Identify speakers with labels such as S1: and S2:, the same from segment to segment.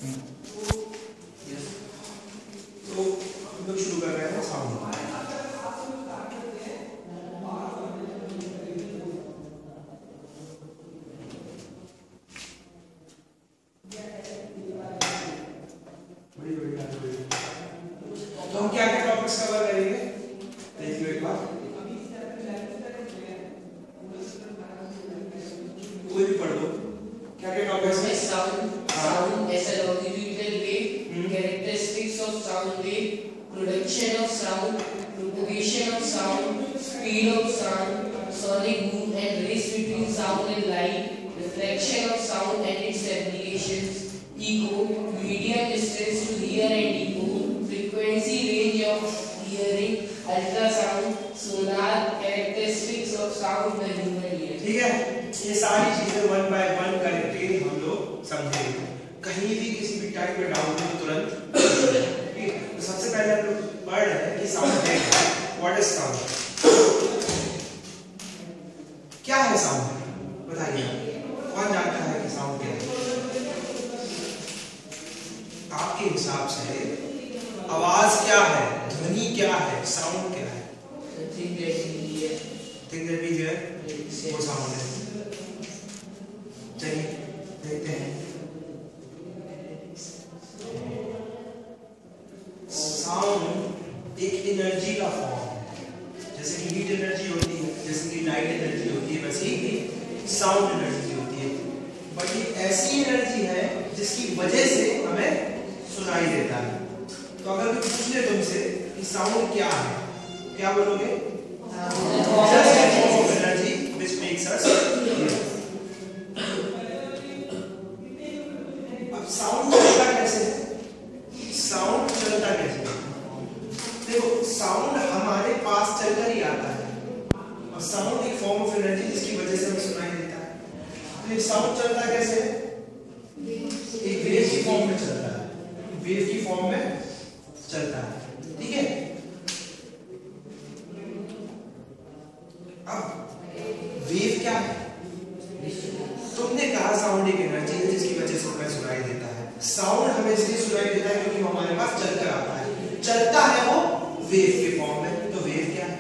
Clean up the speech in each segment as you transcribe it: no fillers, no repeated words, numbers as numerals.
S1: तो हम लोग शुरू कर रहे हैं साउंड। तो हम क्या क्या टॉपिक्स कवर करेंगे देखिए एक बार, कोई भी पढ़ लो। क्या क्या टॉपिक्स है?
S2: Sound as a longitudinal wave, characteristics of sound wave, production of sound, propagation of sound, speed of sound, sonic boom and race between sound and light, reflection of sound and its applications, echo, medium distance to hear and echo, frequency range of hearing, ultrasound, sonar, characteristics of sound by human ear.
S1: ठीक है, ये सारी चीजें one by one करके हम लोग समझेंगे। कहीं भी किसी भी टाइप में डाउट हो तुरंत, ठीक है। तो सबसे पहले हम लोग पढ़ रहे हैं कि साउंड है क्या, व्हाट इज साउंड, क्या है साउंड, बताइए कौन जानता है कि साउंड क्या है? आपके हिसाब से आवाज क्या है, ध्वनि क्या है, साउंड क्या है? थिंक दैट वी हियर, वो साउंड है। चलिए देखते हैं। साउंड एक एनर्जी का फॉर्म है, जैसे कि हीट एनर्जी होती है, जैसे कि लाइट एनर्जी होती है, वैसे ही साउंड एनर्जी होती है। बट ये ऐसी एनर्जी है जिसकी वजह से हमें सुनाई देता है। तो अगर कोई पूछ ले तुमसे कि साउंड क्या है, क्या बोलोगे? Just a form of energy which makes us hear. अब साउंड चलता कैसे है? साउंड चलता कैसे है? देखो, साउंड हमारे पास चलकर ही आता है, और साउंड एक फॉर्म ऑफ एनर्जी जिसकी वजह से हमें सुनाई देता है। तो ये साउंड चलता कैसे है? एक वेव की फॉर्म में चलता है, वेव की फॉर्म में चलता है, ठीक है। अब वेव क्या है? तुमने कहा साउंड एक एनर्जी है जिसकी वजह से हमें सुनाई देता है। साउंड हमें इसलिए सुनाई देता है क्योंकि हमारे पास चलकर आता है, चलता है वो वेव के फॉर्म में। तो वेव क्या है?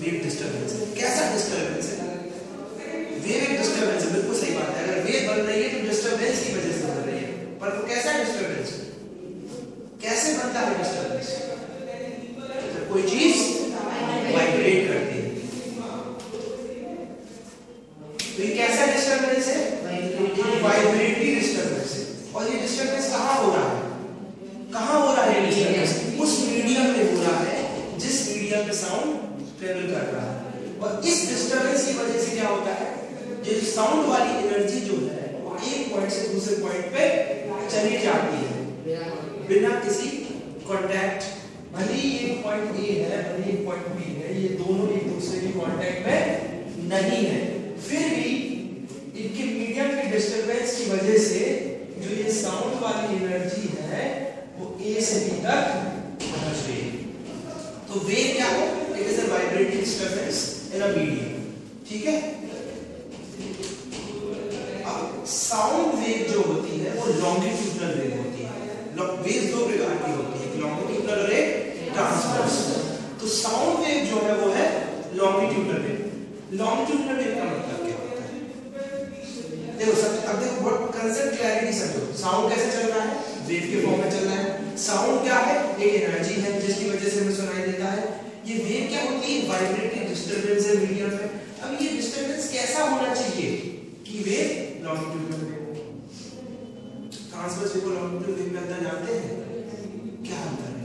S1: वेव डिस्टरबेंस है। कैसा डिस्टरबेंस है? वेव एक डिस्टरबेंस है, बिल्कुल सही बात है। अगर वेव बन रही है तो डिस्टरबेंस की वजह से बन रही है, पर वो कैसा डिस्टरबेंस है? कैसे बनता है डिस्टरबेंस? जब कोई चीज वाइब्रेट करती है। तो ये कैसा डिस्टरबेंस है? वाइब्रेटरी डिस्टरबेंस है। और ये डिस्टरबेंस कहाँ हो रहा है? कहाँ हो रहा है डिस्टरबेंस? उस मीडियम में हो रहा है जिस मीडियम में साउंड ट्रेवल कर रहा है। और इस डिस्टरबेंस की वजह से क्या होता है? जो साउंड वाली एनर्जी जो है वो एक पॉइंट से दूसरे पॉइंट पे चली जाती है बिना किसी कांटेक्ट। भले ही एक पॉइंट ए है, भले ही एक पॉइंट बी है, ये दोनों एक दूसरे के कांटेक्ट में नहीं है, फिर भी इनके मीडियम के डिस्टरबेंस की वजह से जो ये साउंड वाली एनर्जी है वो ए से बी तक पहुंच रही है। तो वेव क्या है? It is a vibratory disturbance in a medium, ठीक है। अब साउंड वेव जो होती है वो लॉन्गिट्यूडनल वेव होती है। वेव दो प्रकार की होती है, एक लॉन्गिट्यूडनल और एक ट्रांसवर्स। तो साउंड वेव जो है वो है लॉन्गिट्यूडनल वेव। लॉन्गिट्यूडनल वेव का मतलब क्या होता है? देखो सब, अब देखो बहुत कंसेप्ट क्लैरिटी समझो। साउंड कैसे चल रहा है? वेव के फॉर्म में चल रहा है। साउंड क्या है? एक एनर्जी है जिसकी वजह से हमें सुनाई देता है। ये वेव क्या होती है? वाइब्रेटरी डिस्टरबेंस है मीडियम में। अब ये डिस्टरबेंस कैसा होना चाहिए कि वेव लॉन्गिट्यूडनल वेव हो? ट्रांसवर्स वेव को लॉन्गिट्यूडनल वेव में अंतर जानते हैं? क्या अंतर है?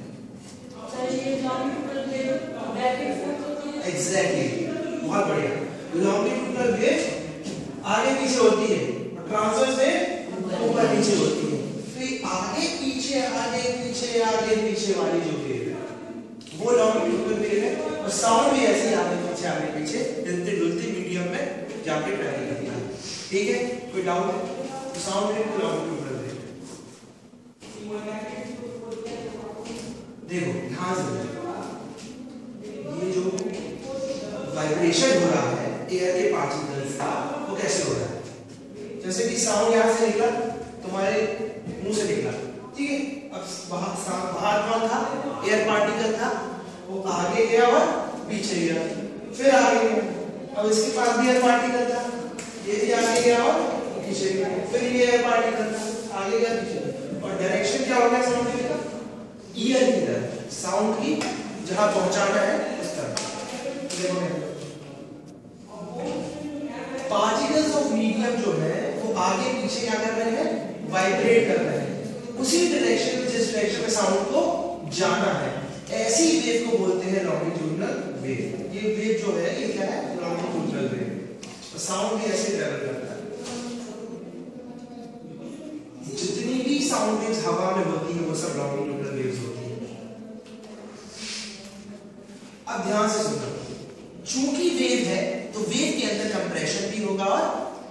S2: सर ये longitudinal wave back and fourth होती है।
S1: एग्जैक्टली, बहुत बढ़िया। लॉन्गिट्यूडनल वेव आगे पीछे होती है, ट्रांसवर्स वेव ऊपर नीचे होती है। तो ये आगे पीछे आगे पीछे वाली जो वेव है वो लॉन्गिट्यूडनल वेव है। और साउंड भी ऐसे आगे पीछे हिलते डुलते मीडियम में जाके ट्रैवल करता है, ठीक है। कोई डाउट है? तो साउंड वेव लॉन्गिट्यूडनल वेव। देखो ध्यान से, ये जो वाइब्रेशन हो रहा है एयर के पार्टिकल्स का वो कैसे हो रहा है? जैसे कि साउंड यहाँ से निकला, तुम्हारे मुंह से निकला, ठीक है। अब बाहर कौन था, एयर पार्टिकल था, वो आगे गया और पीछे गया, फिर आगे गया। अब इसके पास भी एयर पार्टिकल था, ये भी आगे गया और पीछे गया, फिर ये एयर पार्टिकल था, आगे गया पीछे गया। और डायरेक्शन क्या हो गया साउंड वेव का, ईयर की तरफ, साउंड की जहां पहुंचाना है उस तरफ। पार्टिकल्स ऑफ मीडियम जो है वो आगे पीछे क्या कर रहे हैं, वाइब्रेट कर रहे हैं उसी डायरेक्शन में जिस डायरेक्शन में साउंड को जाना है। ऐसी वेव को बोलते हैं लॉन्गिट्यूडिनल वेव। ये वेव जो है ये क्या है, लॉन्गिट्यूडिनल वेव। साउंड भी ऐसे ट्रैवल करता है। जितनी भी साउंड वेव्स हवा में होती है वो सब लॉन्गिट्यूडिनल वेव्स होती है। अब ध्यान से सुनना, चूंकि वेव है तो वेव के अंदर कंप्रेशन भी होगा और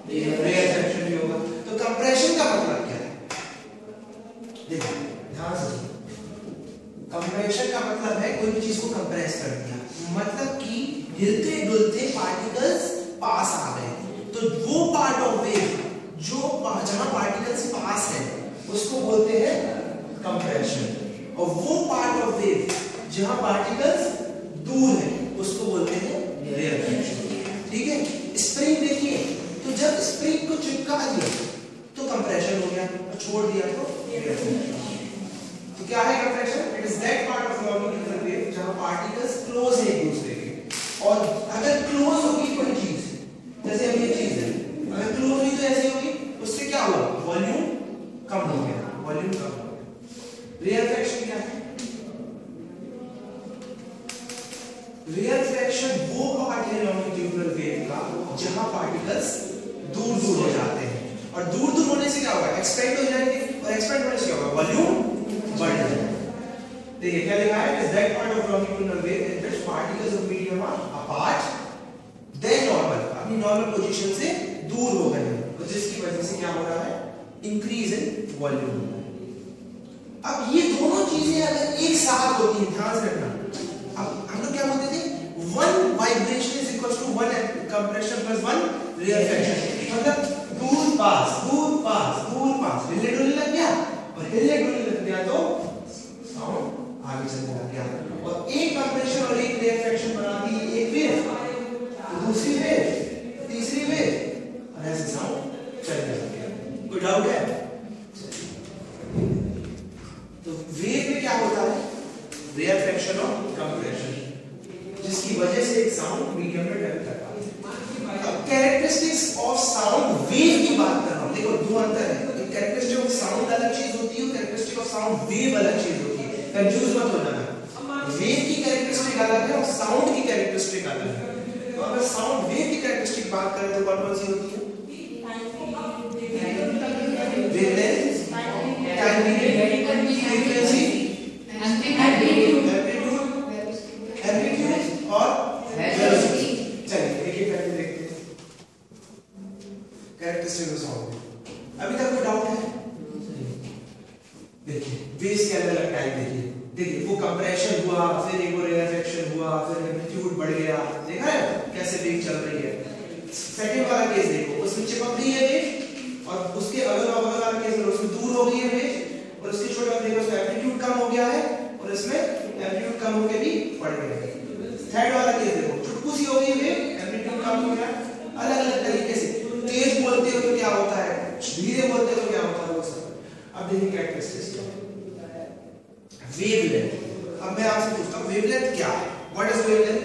S1: रेयरफेक्शन भी होगा। तो कंप्रेशन का मतलब क्या है, देखो ध्यान से सुनो। कंप्रेशन का मतलब है कोई भी चीज को कंप्रेस कर दिया, मतलब कि हिलते डुलते पार्टिकल्स पास आ गए। तो वो पार्ट ऑफ वेव जो जहां पार्टिकल्स पास है उसको बोलते हैं कंप्रेशन, और वो पार्ट ऑफ वेव जहां पार्टिकल्स दूर है उसको बोलते हैं रेयरफेक्शन, ठीक है। स्प्रिंग देखिए, तो जब स्प्रिंग को चिपका दिया तो कंप्रेशन हो गया, और छोड़ दिया तो रेयरफेक्शन। तो क्या है compression, it is that part of longitudinal wave जहां पार्टिकल्स क्लोज है एक दूसरे के। और अगर क्लोज होगी कोई चीज, जैसे अब ये चीज है, अगर क्लोज हुई तो ऐसे होगी, उससे क्या हुआ, वॉल्यूम कम हो गया, वॉल्यूम कम हो गया। रेयरफेक्शन क्या है, रेयरफेक्शन वो पार्ट है लॉन्गिट्यूडिनल वेव का जहां पार्टिकल्स दूर दूर हो जाते हैं, और दूर दूर होने से क्या होगा, एक्सपेंड हो जाएंगे, और एक्सपेंड होने से क्या होगा, वॉल्यूम बढ़ जाएगा। देखिए क्या लिखा है, is that part of longitudinal wave in which particles of medium are apart than normal, अपनी नॉर्मल पोजीशन से दूर हो गए हैं, तो जिसकी वजह से क्या हो रहा है, इंक्रीज इन वॉल्यूम। अब ये दोनों चीजें अगर एक साथ होती हैं, ध्यान से रखना। अब हम लोग क्या बोलते थे, one vibration is equal to one compression plus one rarefaction. मतलब दूर पास दूर पास दूर पास, हिलने डुलने लग गया, और हिलने डुलने लग गया तो साउंड आगे चलने लग गया। और एक कंप्रेशन और एक रेयरफेक्शन बनाती है एक वेव, तो दूसरी वेव, तीसरी वेव, और ऐसे साउंड चलने लग गया। कोई डाउट है? तो वेव में क्या होता है, रेयरफेक्शन और कंप्रेशन, जिसकी वजह से एक साउंड मीडियम में ट्रैवल करता है। अब कैरेक्टरिस्टिक्स ऑफ साउंड वेव की बात कर रहा हूं, देखो दो अंतर है, एक कैरेक्टरिस्टिक ऑफ साउंड अलग चीज होती है, कैरेक्टरिस्टिक ऑफ साउंड वेव अलग चीज होती है, कंफ्यूज मत हो जाना। वेव की कैरेक्टरिस्टिक अलग है और साउंड की कैरेक्टरिस्टिक अलग है। तो अगर साउंड वेव की कैरेक्टरिस्टिक बात करें तो कौन सी होती है, wavelength, time period, frequency, amplitude और वेलोसिटी। चलिए एक एक करके देखते हैं कैरेक्टरिस्टिक ऑफ साउंड। अभी तक कोई डाउट है? देखिए वेव्स के अलग अलग टाइप देखिए, देखिए वो कंप्रेशन हुआ, फिर एक वो रेयरफेक्शन हुआ, फिर एम्पलीट्यूड बढ़ गया, देखा है कैसे वेव चल रही है। सेकंड वाला केस देखो, उसमें चिपक रही है वेव, और उसके अगल बगल वाला केस में उसमें दूर हो गई है वेव, और उसके छोटे वाले उसमें एम्पलीट्यूड कम हो गया है, और इसमें एम्पलीट्यूड कम होके भी बढ़ गया है। थर्ड वाला केस देखो, चुटकू सी हो गई वेव, एम्पलीट्यूड कम हो गया। अलग अलग तरीके से तेज बोलते हो तो क्या होता है, धीरे बोलते हो तो क्या होता है, वो सब। अब देखिए कैरेक्टरिस्टिक्स वेवलेंथ। अब मैं आपसे पूछता हूं वेवलेंथ क्या है, what is wavelength?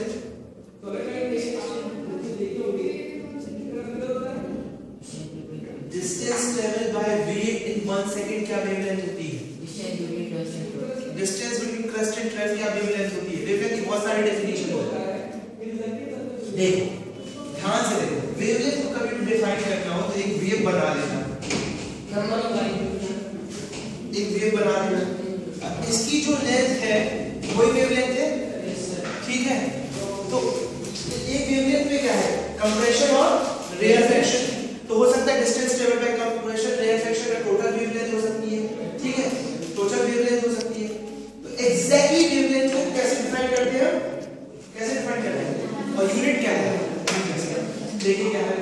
S1: Distance travel by wave in 1 second क्या वेवलेंथ होती है? Distance between crust and travel क्या वेवलेंथ होती है? वेवलेंथ की बहुत सारी डेफिनेशन होती है, देखो ध्यान से देखो। वेवलेंथ को कभी भी डिफाइन करना हो तो एक वेव बना लेना, एक वेव बना लेना, इसकी जो लेंथ है वही वेवलेंथ है, ठीक है। तो एक वेवलेंथ में क्या है, कंप्रेशन और रेयरफेक्शन। तो हो सकता है distance travel by compression rarefaction का टोटल वेवलेंथ हो सकती है, ठीक है, टोटल वेवलेंथ हो सकती है। तो एग्जैक्टली वेवलेंथ को कैसे डिफाइन करते हैं, कैसे डिफाइन करते हैं, और यूनिट क्या है, देखिए क्या है।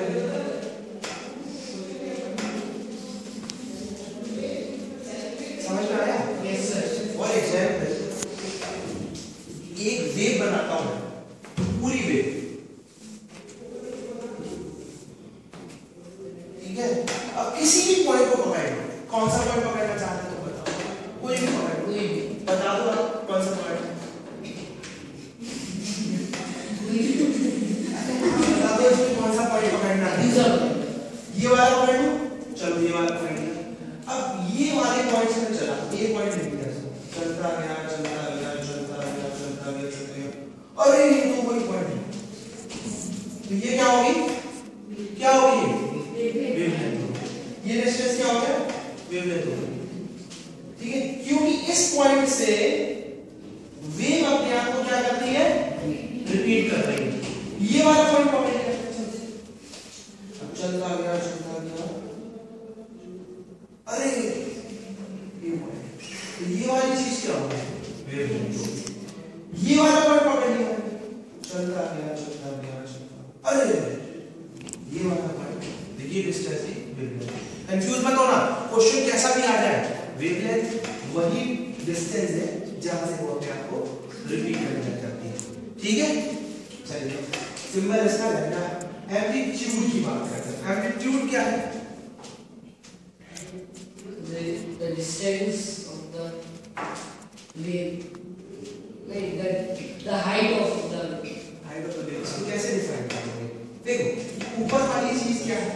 S1: एग्जांपल, एक वेव बनाता हूं, पूरी वेव, ठीक है। अब किसी भी पॉइंट को पकड़ लो, कौन सा पॉइंट पकड़ना चाहते हो तो बताओ, कोई भी पकड़, कोई भी बता दो आप कौन सा पॉइंट, बता दो इसमें कौन सा पॉइंट पकड़ना है। ये वाला पकड़ लो, चलो ये वाला पकड़ लिया। अब ये वाले पॉइंट से मैं चला, ये पॉइंट नहीं दिया, चलता गया चलता गया चलता गया चलता गया चलता गया, अरे ये तो कोई पॉइंट नहीं, तो ये क्या होगी, क्या होगी, वेवलेंथ होगी। ये डिस्टेंस क्या हो गया, वेवलेंथ होगी, ठीक है। क्योंकि इस पॉइंट से वेव अपने आप को क्या करती है, रिपीट कर रही है। ये वाला पॉइंट पकड़ लिया, अब चलता गया चलता गया, अरे ये वाली चीज क्या होगी, वेवलेंथ। ये वाला पॉइंट पकड़ लिया, चलता गया चलता गया चलता, अरे ये वाला पॉइंट, देखिए डिस्टेंस ही वेवलेंथ। कंफ्यूज मत होना, क्वेश्चन कैसा भी आ जाए, वेवलेंथ वही डिस्टेंस है जहां से वो अपने आप को रिपीट करने लग जाती है, ठीक है। चलिए सिंबल इसका घंटा, एम्पलीट्यूड की बात करते हैं। एम्पलीट्यूड क्या है,
S2: the distance of the wave, like the height of the
S1: wave। इसको कैसे डिफाइन करेंगे, देखो ऊपर वाली चीज क्या है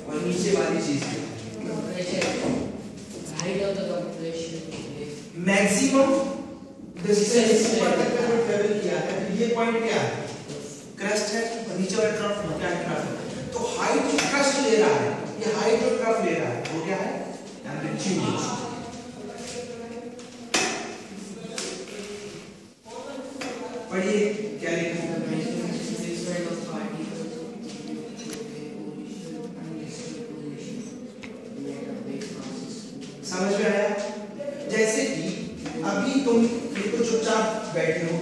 S1: और नीचे वाली चीज क्या है,
S2: compression, height of the compression wave,
S1: maximum distance ऊपर तक का जो ट्रेवल किया है, तो ये पॉइंट क्या है, क्रस्ट है, और नीचे वाला ट्रफ क्या है, तो हाइट जो क्रस्ट ले रहा है, ये हाइट जो ट्रफ ले रहा है वो क्या है, एम्पलीट्यूड। पढ़िए क्या लिखा है, समझ में आया। जैसे कि अभी तुम बिल्कुल चुपचाप बैठे हो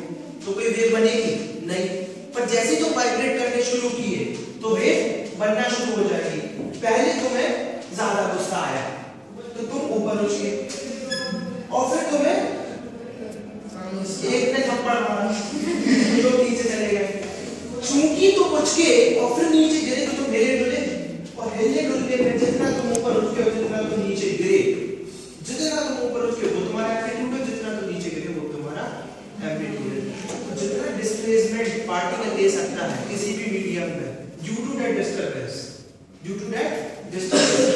S1: तो कोई वेव बनेगी नहीं, पर जैसे तुम वाइब्रेट करने शुरू किए तो वेव बनना शुरू हो जाएगी। पहले तुम्हें ज्यादा गुस्सा आया तो तुम ऊपर उठ गए, और फिर तुम्हें एक ने थप्पड़ मारा तो नीचे चले गए। चूंकि तुम उठ के और फिर नीचे गिरे तो तुम हिले डुले, और हिले डुलने में जितना तुम ऊपर उठ के जितना तुम नीचे गिरे, जितना तुम ऊपर उठ के वो तुम्हारा एम्पलीट्यूड है, जितना तुम नीचे गिरे वो तुम्हारा एम्पलीट्यूड है। तो जितना डिस्प्लेसमेंट पार्टिकल ले सकता है किसी भी मीडियम में, ड्यू टू दैट डिस्टर्बेंस,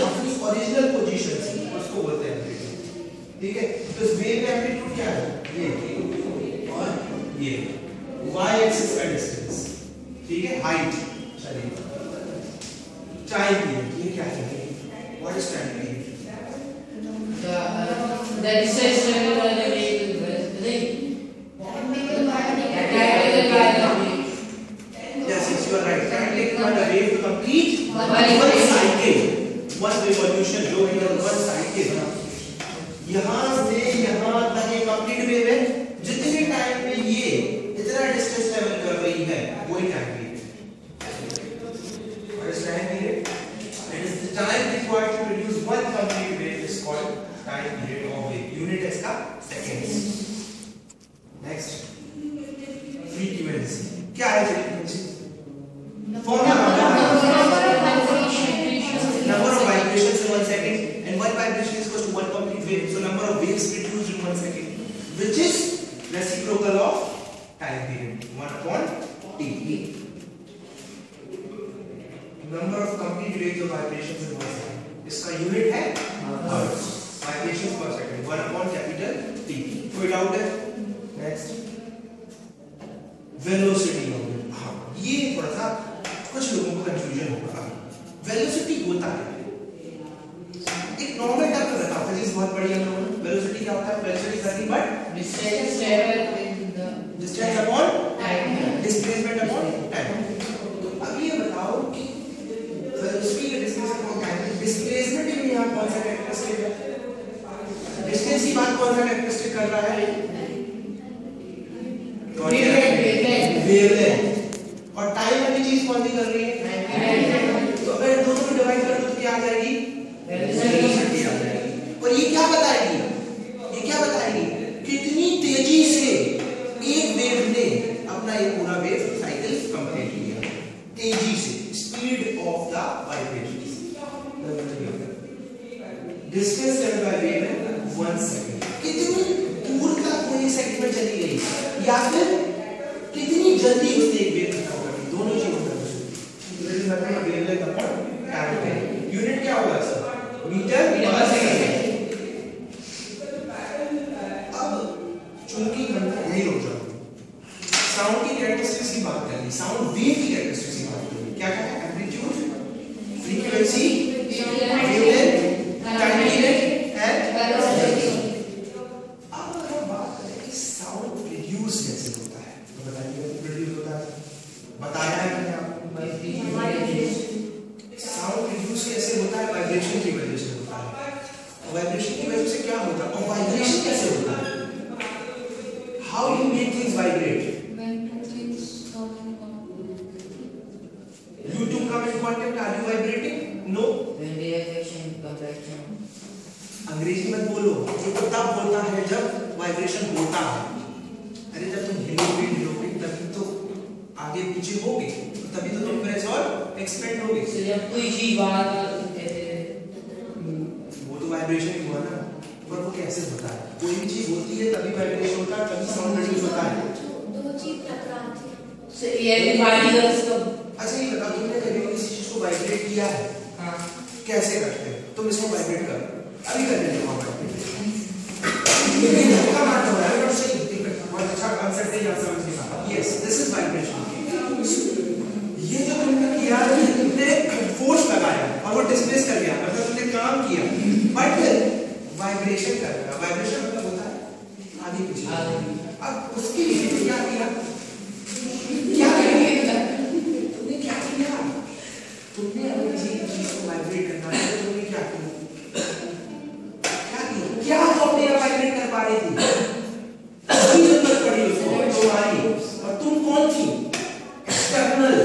S1: अपनी ओरिजिनल पोजीशन से, उसको बोलते हैं एम्पलीट्यूड, ठीक है। तो इस वेव का एम्पलीट्यूड क्या है, ये और ये y एक्सिस का डिस्टेंस, ठीक है, हाइट। चलिए टाइम पीरियड, ये क्या है, what is time period,
S2: the distance traveled by the wave,
S1: yes, you are right, time taken by the wave to complete one cycle, one revolution, जो है one cycle। यहाँ से यहाँ तक एक कंप्लीट वेव है, जितने टाइम में ये इतना डिस्टेंस ट्रैवल कर रही है वही time period. What is time period? It is the time required to produce one complete wave is called time period of wave. Unit है इसका seconds. Next, frequency. क्या है frequency? Formula number of vibrations in 1 second, and one vibration is equal to one complete wave. So number of waves produced in 1 second, which is reciprocal of time period, 1/t. Number of complete waves of vibrations in 1 second, इसका unit है hertz, vibrations per second, 1/T. कोई doubt है? Next, velocity हो गया। हाँ, ये थोड़ा सा कुछ लोगों को कंफ्यूजन होगा। वेलोसिटी होता है, एक नॉर्मल टर्म में बताओ, फिजिक्स बहुत पढ़ी है हम लोगों ने। वेलोसिटी क्या होता है? Velocity is nothing but
S2: distance traveled in the
S1: distance upon
S2: time,
S1: displacement upon time. तो अब ये बताओ कि वेलोसिटी का डिस्प्लेसमेंट अपॉन टाइम, डिस्प्लेसमेंट में यहाँ कौन सा कैरेक्टरिस्टिक है? डिस्टेंस की बात कौन सा कैरेक्टरिस्टिक कर रहा है? वेवलेंथ। और टाइम वाली चीज कौन सी कर रही है? तो अगर दोनों को डिवाइड कर दो तो क्या आ जाएगी? वेलोसिटी आ जाएगी। और ये क्या बताएगी? डिस्टेंस कवर्ड बाय वेव है 1 सेकंड। कितनी दूर तक वो 1 सेकंड में चली गई या फिर कितनी जल्दी उसने एक वेव खत्म कर दी, दोनों चीजों का वेवलेंथ अपॉन टाइम। यूनिट क्या होगा सर? मीटर पर सेकंड। अब चूंकि हम यही रुक जाओ, साउंड की कैरेक्टरिस्टिक्स की बात कर ली, साउंड वेव की कैरेक्टरिस्टिक्स की बात कर ली। क्या क्या है? Amplitude, frequency, wavelength, time period and velocity. अब हम बात करें कि साउंड प्रोड्यूस कैसे होता है, तो बताइए प्रोड्यूस होता है, बताया है मैंने आपको। साउंड प्रोड्यूस कैसे होता है? वाइब्रेशन की वजह से होता है। वाइब्रेशन की वजह से क्या होता है और वाइब्रेशन कैसे होता है? How you make things vibrate? YouTube come in contact, are you vibrating? No.
S2: When they have action, contraction.
S1: अंग्रेजी मत बोलो, ये तो तब होता है जब वाइब्रेशन होता है। अरे जब तुम हिलोगे तभी तो आगे पीछे होगे, तभी तो तुम प्रेस और एक्सपेंड होगे।
S2: तो जब कोई चीज बाहर
S1: वो तो वाइब्रेशन ही हुआ ना, पर वो कैसे होता है? कोई भी चीज होती है तभी वाइब्रेशन होता है, तभी साउंड प्रोड्यूस होता है।
S3: दो चीज टकराती है।
S2: से ये पार्टिकल्स का।
S1: अच्छा ये बता, तुमने कभी किसी चीज को वाइब्रेट किया है?
S2: हाँ।
S1: कैसे करते हैं? तुम इसको वाइब्रेट करो, अभी कर लेते हो। ये धक्का मारना हो रहा है, और सही बहुत अच्छा कांसेप्ट है, यहाँ समझ नहीं आ। Yes, this is vibration. ये जो तुमने किया है, तुमने फोर्स लगाया और वो डिस्प्लेस कर गया, मतलब तुमने काम किया, बट वाइब्रेशन कर रहा है। वाइब्रेशन मतलब होता है आगे पीछे। अब उसके लिए क्या किया? क्या किया? तुमने क्या किया? तुमने अपनी चीज को वाइब्रेट करना है, तुमने क्या किया? क्या वो अपने आप वाइब्रेट कर पा रही थी? की जरूरत पड़ी उसको, तो आई, और तुम कौन थी? एक्सटर्नल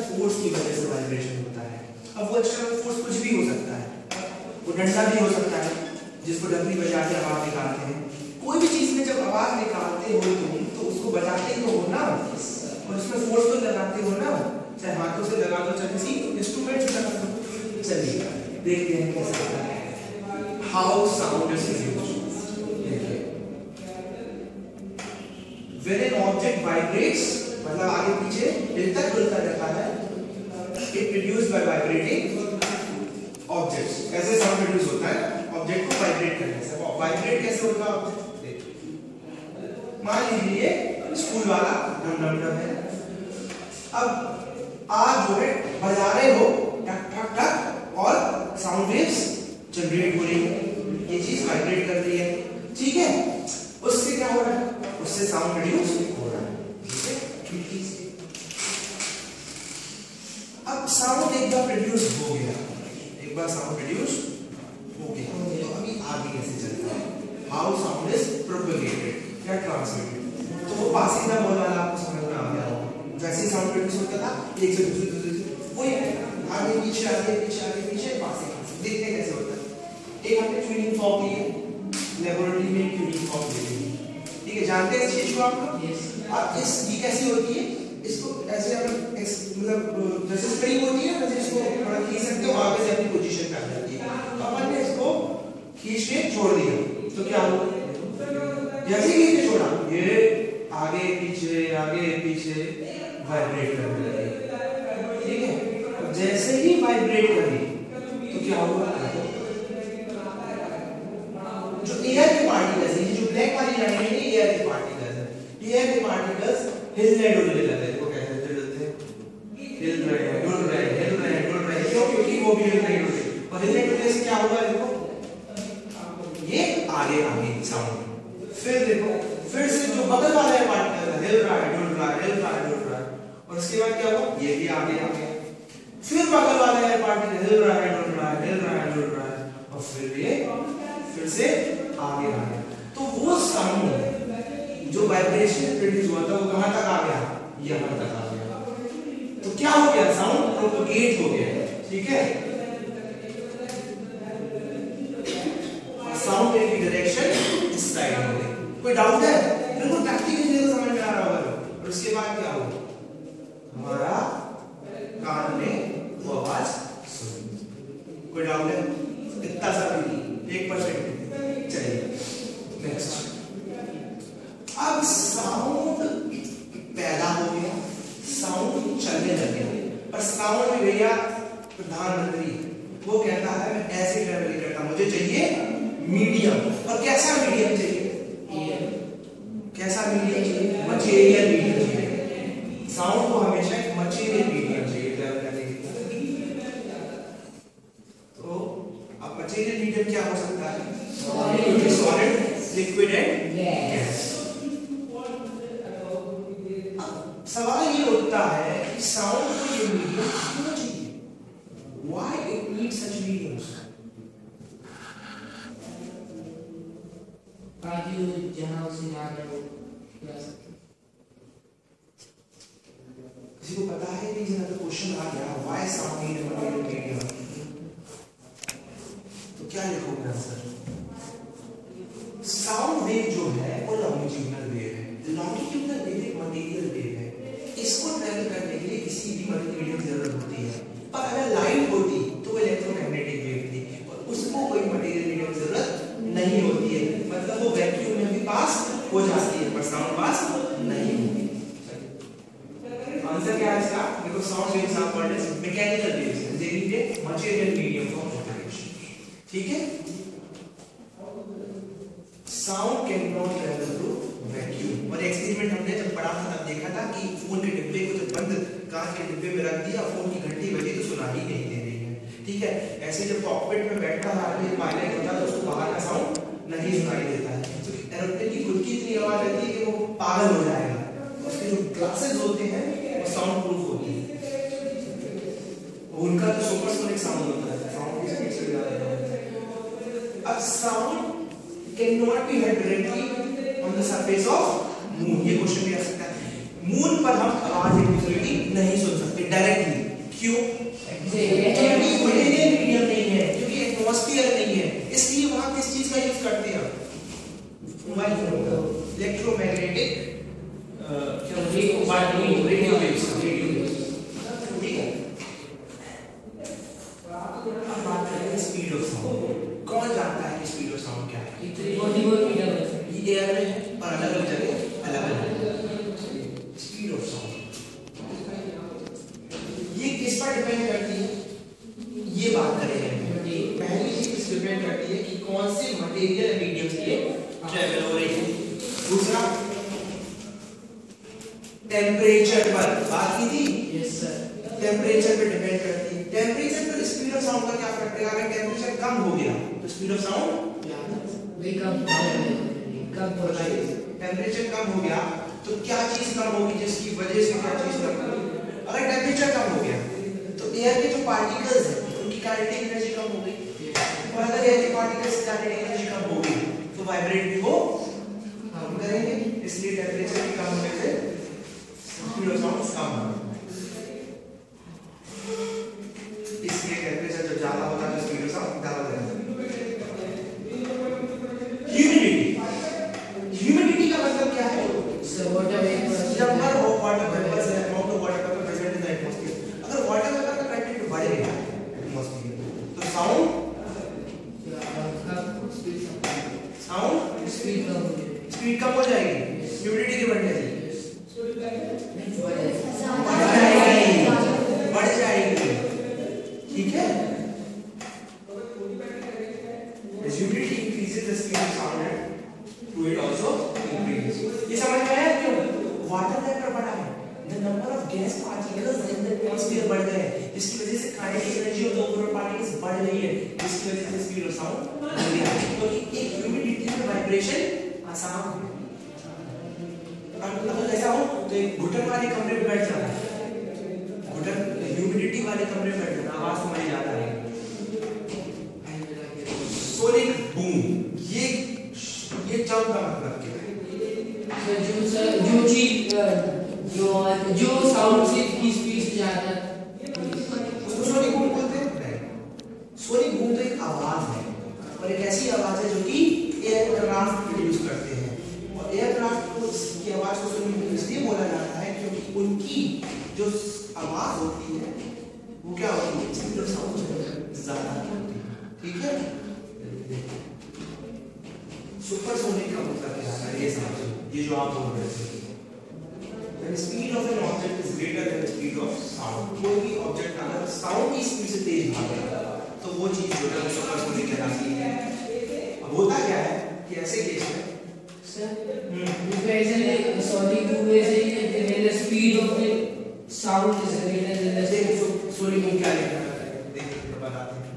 S1: फोर्स की वजह से वाइब्रेशन होता है। अब वो एक्सटर्नल फोर्स कुछ भी हो सकता है, वो डंडा भी हो सकता है जिसको डंडी बजा के आवाज निकालते हैं। कोई भी चीज में जब आवाज निकालते हो तुम, तो उसको बजाते ही तो हो ना, और उसमें फोर्स तो लगाते हो ना, चाहे हाथों से लगा दो, चाहे किसी इंस्ट्रूमेंट से लगा दो। चलिए देखते हैं कैसे होता है। How sound is produced. देखिए, when an object vibrates, मतलब आगे पीछे हिलता डुलता रहता है, it produced by vibrating objects। ऐसे साउंड प्रोड्यूस होता है ऑब्जेक्ट को वाइब्रेट करने से। वाइब्रेट कैसे होगा ऑब्जेक्ट? मान लीजिए स्कूल वाला डम डम डम है, अब आप जो है बजा रहे हो टक टक टक, और साउंड वेव्स जनरेट हो रही है, ये चीज वाइब्रेट कर रही है, ठीक है? उससे क्या हो रहा है? उससे साउंड प्रोड्यूस हो रहा है, ठीक है? अब साउंड एक बार प्रोड्यूस हो गया, एक बार साउंड प्रोड्यूस हो गया, तो अभी आगे कैसे चलता है? हाउ साउंड इज प्रोपेगेटेड या ट्रांसमिटेड। तो वो पासीदा बोल वाला आपको समझ में आ गया होगा। जैसे ही साउंड प्रोड्यूस होता था, एक से दूसरे वही आगे पीछे आगे पीछे आगे पीछे पासे। देखते कैसे होता है। एक हमने ट्यूनिंग फॉर्क ली है, लेबोरेटरी में ट्यूनिंग फॉर्क ली है, ठीक है? जानते हैं इस चीज को आप लोग? अब इस ये कैसी होती है? इसको ऐसे अपन मतलब जैसे स्प्रिंग होती है ना, जैसे इसको थोड़ा खींच सकते हो, आगे से अपनी पोजीशन पे आ जाती है। तो अपन ने इसको खींच के छोड़ दिया, तो क्या हुआ? जैसे ही खींच के छोड़ा, ये आगे पीछे वाइब्रेट करने लगी, ठीक है? जैसे ही वाइब्रेट करी, तो क्या हुआ? जो एयर के पार्टिकल्स हैं, जो ब्लैक वाली लाइन है, ये एयर के पार्टिकल्स हैं। एयर के पार्टिकल्स हिलने डुलने लगे। हिल रहे हैं, डुल रहे हैं, क्यों? क्योंकि वो भी हिल रहे हैं, और हिलने डुलने से क्या होगा? देखो ये आगे साउंड। फिर देखो, फिर से जो बगल वाला है पार्टिकल हिल रहा है, डुल रहा है, और उसके बाद क्या होगा? ये भी आगे फिर बगल वाला है पार्टिकल हिल रहा है, डुल रहा है, और फिर से आगे। तो वो साउंड जो वाइब्रेशन प्रोड्यूस हुआ था, वो कहां तक आ गया? यहां तक आ गया। तो क्या हो गया? साउंड प्रोपेगेट हो गया, ठीक है? साउंड की डायरेक्शन इस साइड हो गई। कोई डाउट है? बिल्कुल प्रैक्टिकली तो समझ में आ रहा होगा। और उसके बाद क्या हुआ? हमारा कान में वो आवाज सुनी। कोई डाउट है? इतना सा 1% चलिए नेक्स्ट। अब साउंड पैदा हो गया, साउंड चलने लगे, पर साउंड में भैया प्रधानमंत्री वो कहता है मैं ऐसे ट्रेवल नहीं करता, मुझे चाहिए मीडियम। और कैसा मीडियम चाहिए? कैसा मीडियम चाहिए? मटेरियल मीडियम चाहिए। साउंड को हमेशा एक मटेरियल मीडियम चाहिए ट्रेवल करने के लिए। तो अब मटेरियल मीडियम क्या हो सकता है? Solid, liquid and gas. सवाल ये उठता है कि साउंड को ये मीडियम क्यों चाहिए? Why it needs such mediums?
S2: ताकि जहां उसे जाकर वो जा सके।
S1: किसी को पता है कि अगर क्वेश्चन आ गया why sound need a material medium, तो क्या लिखोगे आंसर? साउंड वेव जो है वो लॉन्गिट्यूडनल वेव है। लॉन्गिट्यूडनल वेव एक मटेरियल वेव है, इसको ट्रैवल करने के लिए किसी भी मटेरियल मीडियम की जरूरत होती है। पर अगर लाइट होती तो वो इलेक्ट्रोमैग्नेटिक वेव थी और उसको कोई मटेरियल मीडियम की जरूरत नहीं होती है, मतलब वो वैक्यूम में भी पास हो जाती है पर साउंड पास नहीं होती। आंसर क्या है इसका? देखो sound waves are called as mechanical waves, they need a material medium for propagation. ठीक है, sound can not travel through vacuum. और एक्सपेरिमेंट हमने जब पढ़ा था तब देखा था कि फोन के डिब्बे को जब बंद कांच के डिब्बे में रख दिया, फोन की घंटी बजी तो सुनाई नहीं दे रही है। ठीक है, ऐसे जब कॉकपिट में बैठा है आदमी पायलट होता है तो उसको बाहर का साउंड नहीं सुनाई देता है, तो एरोप्लेन की खुद की इतनी आवाज आती है कि वो पागल हो जाएगा। उसके जो ग्लासेस होते हैं वो साउंड प्रूफ होती है, उनका तो सुपरसोनिक साउंड होता है, साउंड की स्पीड से ज्यादा है। अब sound can not be heard directly on the surface of moon. ये क्वेश्चन भी आ सकता है। मून पर हम आवाज एक दूसरे की नहीं सुन सकते डायरेक्टली, क्यों? क्योंकि मटेरियल मीडियम नहीं है, क्योंकि एटमॉस्फेयर नहीं है, इसलिए वहां किस चीज का यूज करते हैं? मोबाइल फोन का इलेक्ट्रोमैग्नेटिक रेडियो वेव्स। ठीक है, अब बात करें स्पीड ऑफ साउंड। कौन जानता है कि स्पीड ऑफ साउंड क्या है?
S2: 344 मीटर है।
S1: ये एयर में है और अलग-अलग जगह अलग-अलग स्पीड ऑफ साउंड। ये किस पर डिपेंड करती है? ये बात करेंगे। पहली चीज इस डिपेंड करती है कि कौन से मटेरियल मीडियम से ट्रैवल हो रही है। दूसरा टेम्परेचर पर बात की थी।
S2: यस सर,
S1: टेम्परेचर पे डिपेंड करती है। टेम्परेचर पर स्पीड ऑफ साउंड का क्या फर्क पड़ेगा? अगर टेम्परेचर कम हो गया तो स्पीड ऑफ साउंड
S2: कम हो जाएगी।
S1: टेम्परेचर कम हो गया तो क्या चीज कम होगी जिसकी वजह से क्या चीज कम होगी? अगर टेम्परेचर कम हो गया तो एयर के जो पार्टिकल्स हैं उनकी काइनेटिक एनर्जी कम हो गई, और अगर एयर के पार्टिकल्स की काइनेटिक एनर्जी कम होगी तो वाइब्रेट भी वो कम करेंगे, इसलिए टेम्परेचर की कम होने से स्पीड ऑफ साउंड कम होगा। इसलिए टेम्परेचर जब ज्यादा होता है तो स्पीड ऑफ साउंड ज्यादा होता है। ह्यूमिडिटी का मतलब क्या है?
S2: Water vapour,
S1: number of water vapours है, amount of water vapour present in the atmosphere. अगर वाटर वेपर का कंटेंट बढ़ गया एटमॉस्फेयर तो साउंड स्पीड कम हो जाएगी, ह्यूमिडिटी की बढ़ जाएगी, बढ़ जाएगी। ठीक है, humidity increases the speed of sound to it also increase। ये समझ में आया क्यों? वाटर वेपर बढ़ा है, the number of gas particles in the atmosphere बढ़ गए, जिसकी वजह से kinetic energy of the overall particles बढ़ रही है, जिसकी वजह से स्पीड ऑफ साउंड बढ़ गया। तो एक ह्यूमिडिटी में वाइब्रेशन आसान है। अगर ऐसा हो तो एक घुटन वाले कमरे में बैठ जाना, घुटन ह्यूमिडिटी वाले कमरे में बैठ जाना, आवाज तो मरी जाता है। सोनिक बूम, ये टर्म का मतलब क्या है?
S2: जो साउंड से की स्पीड से ज्यादा
S1: उसको सोनिक बूम बोलते हैं। सोनिक बूम तो एक आवाज है, और एक ऐसी आवाज है जो कि एयरक्राफ्ट प्रोड्यूस करते हैं, और एयरक्राफ्ट को की आवाज को सोनिक बूम इसलिए बोला जाता है क्योंकि उनकी जो आवाज होती है वो क्या होती है? स्पीड ऑफ साउंड ज्यादा होती है। ठीक है, सुपरसोनिक का मतलब क्या है ये समझो, ये जो आप बोल रहे थे, when speed of an object is greater than the speed of sound, कोई भी ऑब्जेक्ट अगर साउंड की स्पीड से तेज भागे तो वो चीज जो है सुपरसोनिक कहलाती है। अब होता क्या है कि ऐसे केस में
S2: sir if there is a sonic boom is when the speed of the sound is greater than the
S1: देखो सोनिक बूम क्या लिखा है, देखिए बताते हैं।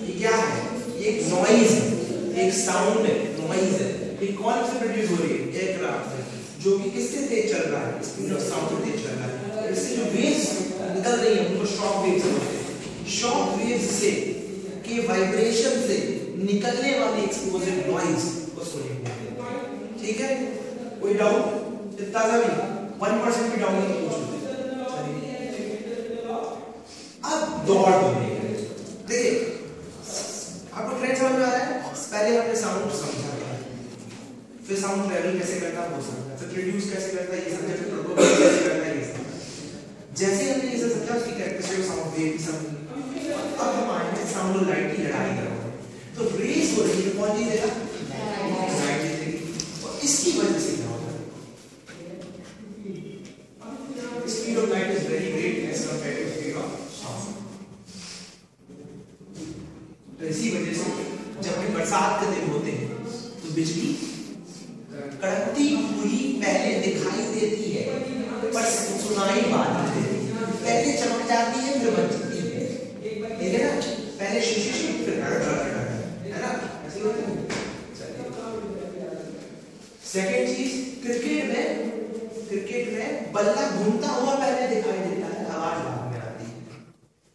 S1: ये क्या है, ये एक नॉइज है, एक साउंड है, नॉइज है। ये कौन से प्रोड्यूस हो रही है, एयरक्राफ्ट से, जो कि किससे तेज चल रहा है, स्पीड ऑफ साउंड से तेज चल रहा है। इससे जो वेव्स निकल रही है उनको शॉक वेव्स बोलते हैं। शॉक वेव्स से के वाइब्रेशन से निकलने वाली एक्सप्लोसिव नॉइज को सोनिक बूम कहते हैं। ठीक है, कोई डाउट? इतना सा भी 1% भी डाउट नहीं पूछ लो। अब दौड़ बोलिए, देखिए आपको ट्रेंड समझ में आ रहा है। पहले हमने साउंड समझा था, फिर साउंड ट्रैवल कैसे करता है वो समझा, फिर प्रोड्यूस कैसे करता है ये समझा, फिर प्रोपोगेट कैसे करता है ये समझा। जैसे हमने ये समझा उसकी कैरेक्टरिस्टिक साउंड वेव भी समझ। अब हम आए हैं साउंड और लाइट की लड़ाई करने, तो रेस हो रही है, कौन जीतेगा? लाइट जीतेगी। और इसकी वजह से क्या होता है, speed of light is very great as compared to speed of sound. तो इसी वजह से जब भी बरसात के दिन होते हैं तो बिजली कड़कती हुई पहले दिखाई देती है पर सुनाई बाद में देती है। पहले चमक जाती है फिर बच जाती है, ठीक है ना? पहले शीशी फिर है ना, ऐसे होता है। सेकंड चीज, क्रिकेट में बल्ला घूमता हुआ पहले दिखाई देता है, आवाज बाद में आती है।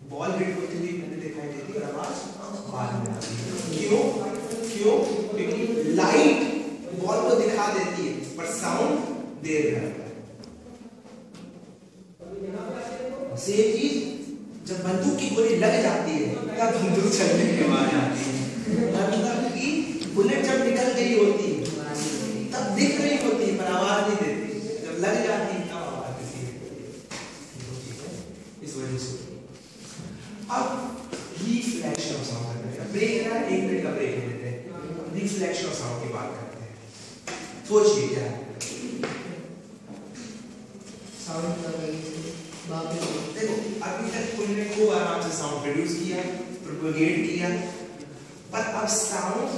S1: बॉल हिट होती हुई पहले दिखाई देती है और आवाज बाद में आती है। क्यों? क्योंकि लाइट बॉल को दिखा देती है पर साउंड देर रहता है। सेम चीज जब बंदूक की गोली लग जाती है तब बंदूक चलने की आवाज आती है। मतलब कि बुलेट जब निकल गई होती है तब दिख रही होती है पर आवाज नहीं देती, जब लग जाती है तब आवाज देती है। इस वजह से अब रिफ्लेक्शन ऑफ साउंड करते हैं। ब्रेक है, 1 मिनट का ब्रेक लेते हैं, रिफ्लेक्शन ऑफ साउंड की बात करते हैं। सोचिए क्या है
S2: साउंड का
S1: देखो, अभी तक तुमने खूब आराम से साउंड प्रोड्यूस किया, प्रोपेगेट किया, पर अब साउंड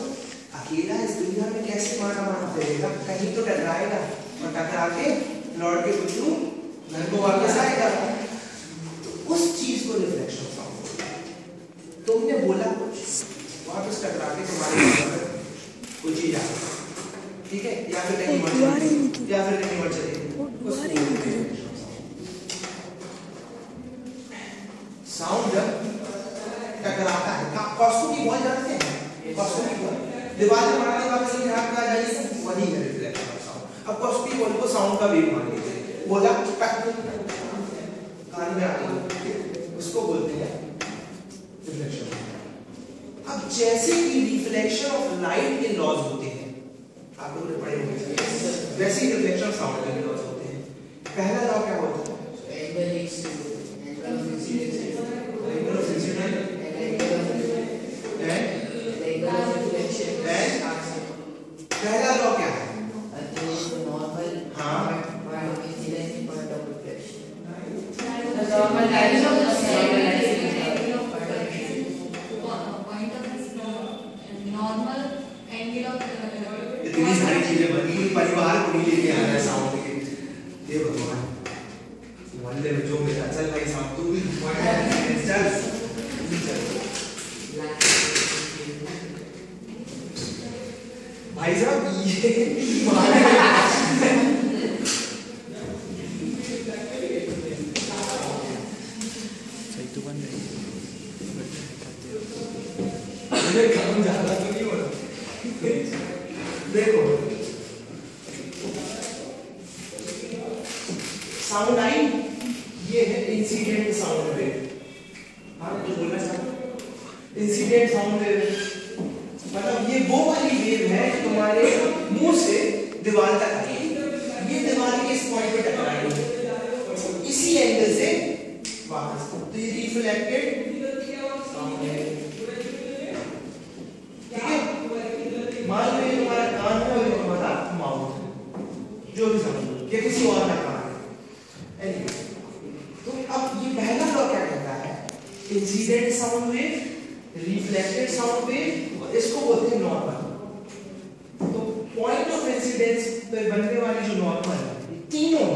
S1: अकेला इस दुनिया में कैसे मार देगा? कहीं तो टकराएगा और टकरा के लौट के बुद्धू घर को वापस आएगा। तो उस चीज को रिफ्लेक्शन साउंड, तुमने बोला कुछ, वापस टकरा के तुम्हारे कोई चीज आ, ठीक है, या फिर कहीं मर चलेगी। साउंड जब टकराता है, कॉस्को की बॉल जानते हैं, कॉस्को की बॉल दीवार में मारने का किसी हाथ में आ जाएगी, वही है रिफ्लेक्शन ऑफ साउंड। अब कॉस्को की बॉल को साउंड का वेव मान लीजिए, बोला कान में आ गई, उसको बोलते हैं रिफ्लेक्शन। अब जैसे कि रिफ्लेक्शन ऑफ लाइट के लॉज होते हैं, आप लोगों ने पढ़े होंगे, वैसे ही रिफ्लेक्शन ऑफ साउंड के लॉज होते हैं। पहला लॉ क्या होता है? पहला लॉ क्या है? हाँ, इतनी सारी चीजें बनी, परिवार को नहीं लेके आना है साउंड के। ये भगवान मोहल्ले में जो मेरा चल भाई साहब, तू भी चल भाई साहब, ये सही तो बन रही है, काम ज्यादा तो नहीं हो रहा। देखो साउंड आई, ये है इंसिडेंट साउंड वेव। हाँ, जो बोलना चाहता इंसिडेंट साउंड वेव, मतलब ये वो वाली वेव है जो तुम्हारे मुंह से दीवार तक आई, ये दीवार के इस पॉइंट पे टकराई, इसी एंगल से वापस, तो ये रिफ्लेक्टेड साउंड है, ठीक है? किसी और में कहाँ है। Anyway, तो अब ये पहला लॉ क्या कहता है, incident sound wave, reflected sound wave, और इसको बोलते हैं नॉर्मल। तो पॉइंट ऑफ इंसिडेंस पे बनने वाली जो नॉर्मल है, तीनों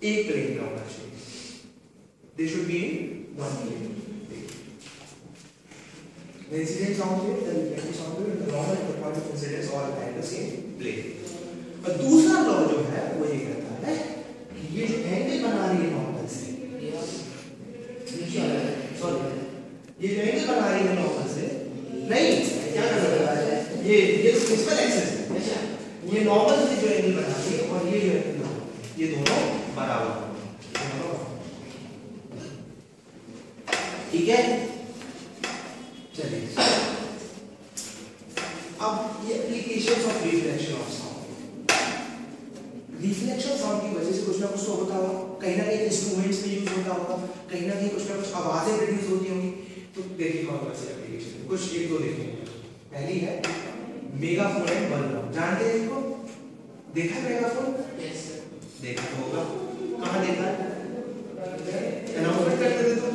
S1: एक प्लेन में होना चाहिए, they should be in one plane. The incident sound wave, the reflected sound wave, and the normal and the point of incidence all at the same plane। और दूसरा लॉ जो है वो ये कहता है कि ये जो एंगल बना रही है नॉर्मल से, ये जो एंगल बना रही है नॉर्मल से, नहीं क्या कर रहा है, ये प्रिंसिपल एक्सिस है, ये नॉर्मल से जो एंगल बना रही है और ये जो एंगल बना रही है, ये दोनों बराबर, ठीक है। चलिए अब ये applications of reflection of sound. Reflection sound की वजह से कुछ ना कुछ तो होता होगा, कहीं ना कहीं इंस्ट्रूमेंट्स में यूज होता होगा, कहीं ना कुछ आवाजें प्रोड्यूस होती होंगी। तो देखिए कौन कौन सी एप्लीकेशन, कुछ एक दो देखेंगे। पहली है मेगाफोन एंड बल्ब, जानते हैं इसको, देखा है मेगाफोन?
S2: यस सर,
S1: देखा होगा, कहाँ देखा है, अनाउंसमेंट करते थे तो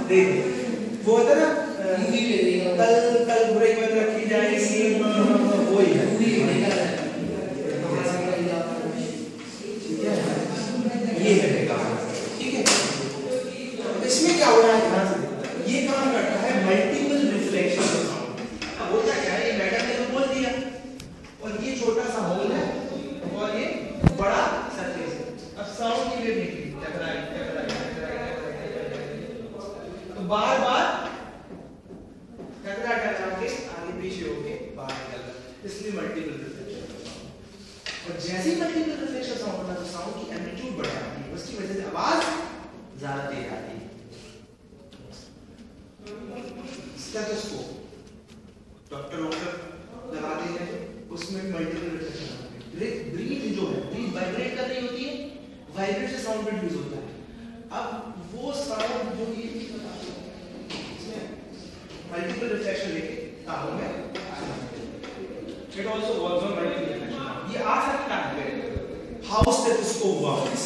S1: देख वो होता ना, कल बुराई बंद रखी जाएगी, वो ही है, ये है मेगाफोन, ठीक है। इसमें क्या हो रहा है, ध्यान से देखो, ये काम करता है मल्टीपल रिफ्लेक्शन ऑफ साउंड। अब होता क्या है, ये मैडम ने तो बोल दिया, और ये छोटा सा होल है और ये बड़ा सरफेस है। अब साउंड की वेव निकली, टकराई, तो बार बार टकरा के आगे पीछे होके बाहर निकल रहा, इसलिए मल्टीपल रिफ्लेक्शन। और जैसे ही मल्टीपल रिफ्लेक्शन साउंड होता है तो साउंड की एम्पलीट्यूड बढ़ जाती है, उसकी वजह से आवाज ज्यादा तेज आती है। स्टेथोस्कोप डॉक्टर लगाते हैं, उसमें मल्टीपल रिफ्लेक्शन होते हैं। ब्रीथ जो है, ब्रीथ वाइब्रेट कर रही होती है, वाइब्रेट से साउंड प्रोड्यूस होता है। अब वो साउंड जो ये मल्टीपल रिफ्लेक्शन लेके कानों में, it also works on multiple reflection. ये आ सकता है how stethoscope works,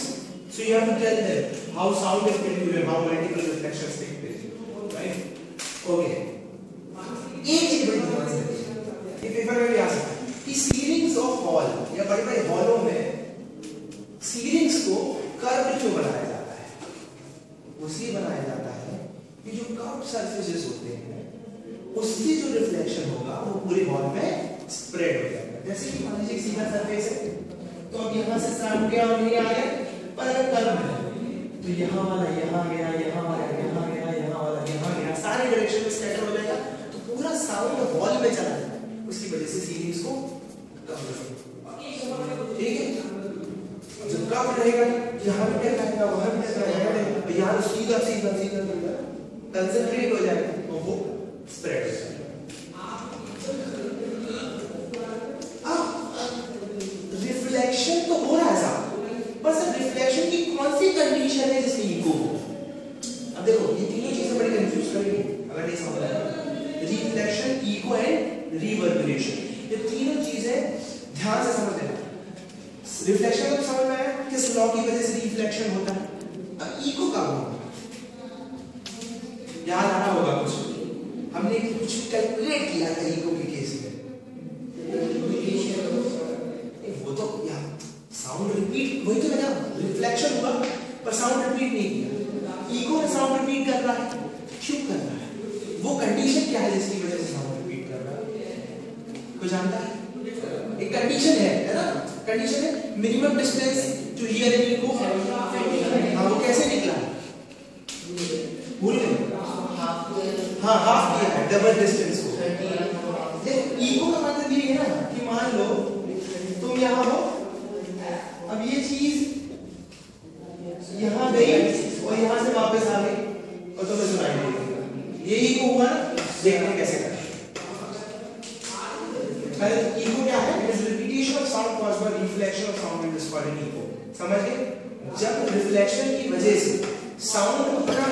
S1: so you have to tell them how sound is produced and how multiple reflections take place, right? Okay, एक चीज बड़ी ध्यान से देखिए, ये पेपर में भी आ सकता है कि सीलिंग्स ऑफ हॉल या बड़े बड़े हॉलों में सीलिंग्स को कर्व क्यों बनाया जाता है, उसलिए बनाया जाता है कि जो कर्व सरफेसेस होते हैं उससे जो रिफ्लेक्शन होगा वो पूरे हॉल में स्प्रेड हो जाएगा। जैसे कि मान लीजिए सीधा सरफेस है, तो अब यहाँ से साउंड क्या नहीं आ गया, पर अगर कर्व है तो यहाँ वाला यहाँ गया, यहाँ वाला यहाँ गया, यहाँ वाला यहाँ गया, सारे डायरेक्शन में स्कैटर हो जाएगा, तो पूरा साउंड हॉल में चला जाएगा। उसकी वजह से सीलिंग्स को ठीक है, जब कम रहेगा यहाँ भी टकराएगा, वहाँ भी टकराएगा, यहाँ सीधा सीधा सीधा कंसंट्रेट हो जाएगा, तो वो स्प्रेड हो जाएगा। अब रिफ्लेक्शन तो हो रहा है साहब, बस रिफ्लेक्शन की कौन सी कंडीशन है जिसमें इको हो। अब देखो ये तीनों चीजें बड़ी कंफ्यूज करेंगी अगर नहीं समझ आए, रिफ्लेक्शन, इको एंड रिवर्बरेशन, ये तीनों चीजें ध्यान से समझ लेना। रिफ्लेक्शन को समझ में आया, किस लॉ की वजह से रिफ्लेक्शन होता है। अब इको कब होगा, याद आना होगा कुछ, हमने कुछ कैलकुलेट किया था इको के केस में, वो तो यार साउंड रिपीट, वही तो लगा, रिफ्लेक्शन हुआ पर साउंड रिपीट नहीं किया, इको ने साउंड रिपीट कर रहा है, क्यों कर रहा है, वो कंडीशन क्या है जिसकी वजह से साउंड रिपीट कर रहा है, कोई जानता है? एक कंडीशन है ना, कंडीशन है minimum distance to hear an echo, हाँ वो कैसे निकला, भूल गए, हाँ हाफ किया है डबल डिस्टेंस को। इको का मतलब ये है ना कि मान लो तुम यहाँ हो, अब ये चीज यहाँ गई और यहाँ से वापस आ गई और तुम्हें सुनाई देगी, ये इको हुआ ना, देखते कैसे करते। इको क्या है, it is repetition of sound caused by reflection of sound, it is called an echo. समझ गए, जब रिफ्लेक्शन की वजह से साउंड अपना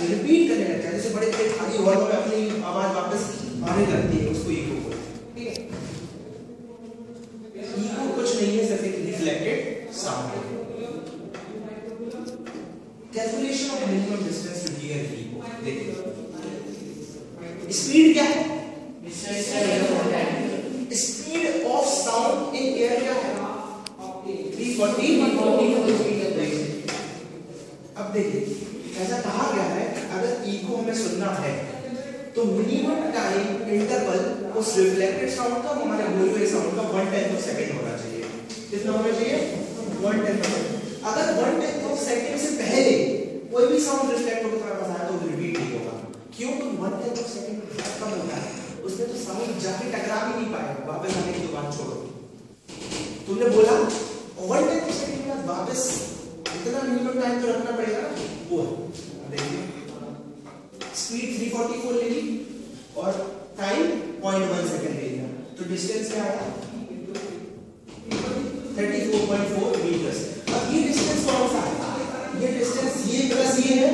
S1: रिपीट करने लगता है, जैसे बड़े बड़े खाली हॉलों में अपनी आवाज वापस आने लगती है, उसको इको बोलते हैं। ठीक है, इको कुछ नहीं है, सिर्फ calculation of minimum distance to hear echo. देखिए स्पीड क्या है? Speed of sound in air क्या है? 340। अब देखिए ऐसा कहा गया है अगर इको हमें सुनना है तो मिनिमम टाइम इंटरवल उस रिफ्लेक्टेड साउंड का हमारे बोले हुए साउंड का 1/10 सेकंड होना चाहिए। कितना होना चाहिए? 1/10। अगर 1/10 सेकंड से पहले कोई भी साउंड रिफ्लेक्ट होकर तुम्हारे पास आया तो रिपीट नहीं होगा। क्यों? तो 1/10 सेकंड कम होता है, उसमें तो साउंड जाके टकरा भी नहीं पाएगा। वापस आने की दुकान छोड़ो, तुमने बोला 1/10 सेकंड के बाद वापस इतना मिनिमम टाइम तो रखना पड़ेगा ना। वो देखिए स्पीड 344 ले ली और टाइम 0.1 सेकंड ले लिया, तो डिस्टेंस क्या आया? 34.4 मीटर्स। अब ये डिस्टेंस कौन सा है? ये डिस्टेंस ये प्लस ये है,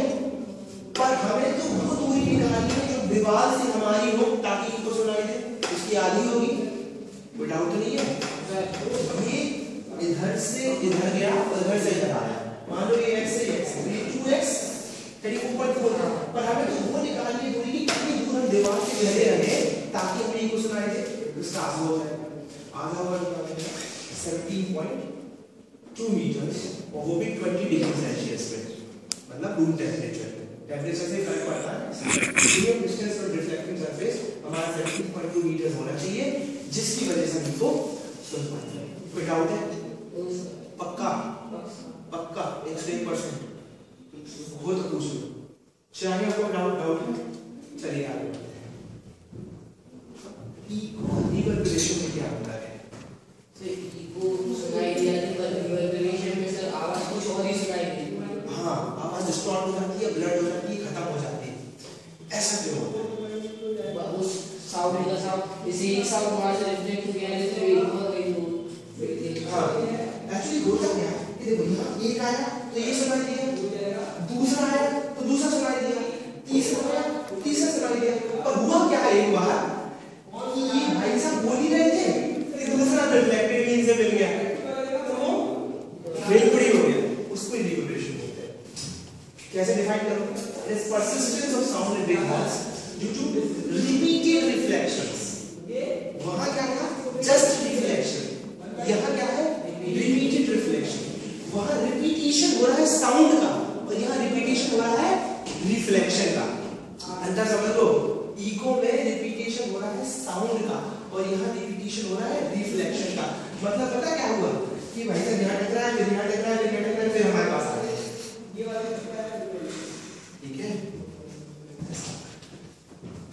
S1: पर हमें तो वो दूरी निकालनी है जो दीवार से हमारी हो ताकि इनको सुनाई दे। उसकी आधी होगी, कोई डाउट नहीं है। ये इधर से इधर गया और इधर से इधर आया, मान लो ये x से x, ये 2x 34.4 था, पर हमें तो वो निकालनी दूरी की कितनी दूर हम दीवार से गहरे रहे ताकि हमें इनको सुनाई दे। इसका आधा होता है, आधा होगा 17.2 मीटर्स और वो भी 20 डिग्री सेल्सियस पे, मतलब रूम टेम्परेचर पे। टेम्परेचर से फर्क पड़ता है। Minimum distance for reflecting surface हमारा 17.2 मीटर्स होना चाहिए, जिसकी वजह से हमको सुन पाते हैं। कोई डाउट है? पक्का पक्का 101% हो तो पूछ लो। चाहिए आपको डाउट है? चलिए आगे बढ़ते हैं। इको रिवर्बरेशन में क्या होता है?
S2: सर इको सुनाई दिया पर रिवर्बरेशन में सर आवाज कुछ और ही सुनाई दी।
S1: हाँ, आवाज डिस्टॉर्ट हो जाती है, ब्लड हो जाती है, खत्म हो जाती है। ऐसा क्यों होता है?
S2: उस साउंड का साउंड इसी साउंड वहां से रिफ्लेक्ट हो गया जैसे इको गई हो।
S1: हाँ, एक्चुअली होता क्या है? ये देखो एक आया तो ये सुनाई दिया, दूसरा आया तो दूसरा सुनाई दिया, तीसरा आया तीसरा सुनाई दिया। पर हुआ क्या एक बार कि ये भाई साहब बोल ही रहे थे कि दूसरा रिफ्लेक्टेड इनसे मिल गया तो वो बिल्कुल हो गया, उसको रिवर्बरेशन बोलते हैं। कैसे डिफाइन करो? Is persistence of sound in big halls due to repeated reflections. वहां क्या था? जस्ट रिफ्लेक्शन, यहाँ क्या है? Repeated reflection. वहां रिपीटेशन हो रहा है साउंड का और यहाँ रिपीटेशन हो रहा है रिफ्लेक्शन का। अंतर समझ लो, इको में रिपीटेशन हो रहा है साउंड का और यहाँ रिपीटेशन हो रहा है रिफ्लेक्शन का। मतलब पता क्या हुआ कि भाई साहब यहाँ टकराया, फिर यहाँ टकराया, फिर यहाँ टकराया, फिर हमारे पास आ गए। ठीक है?